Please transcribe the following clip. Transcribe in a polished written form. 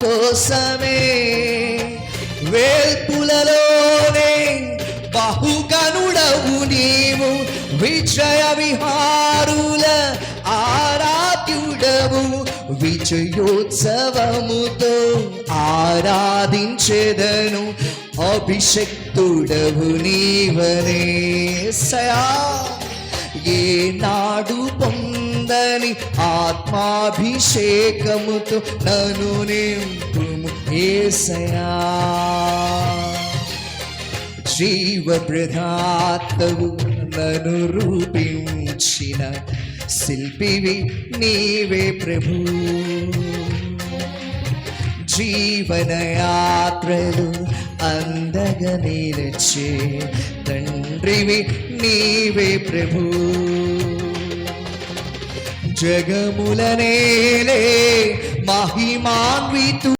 కోసమే వేల్పులలోనే బహుగనుడవు నీవు, విజయ విహారుల ఆరాధ్యుడవు. విజయోత్సవముతో ఆరాధించెదను, అభిషక్తుడవు నీవనే. సయా ఏనాడు పొందని ఆత్మాభిషేకముతో నన్ను నింపుము యేసయ్యా. జీవప్రదాతవు నన్ను రూపించిన శిల్పివి నీవే ప్రభు. జీవనయాత్రలు అందగా నిలిచే తండ్రివి నీవే ప్రభు. జగముల నేలే మహిమాన్వితు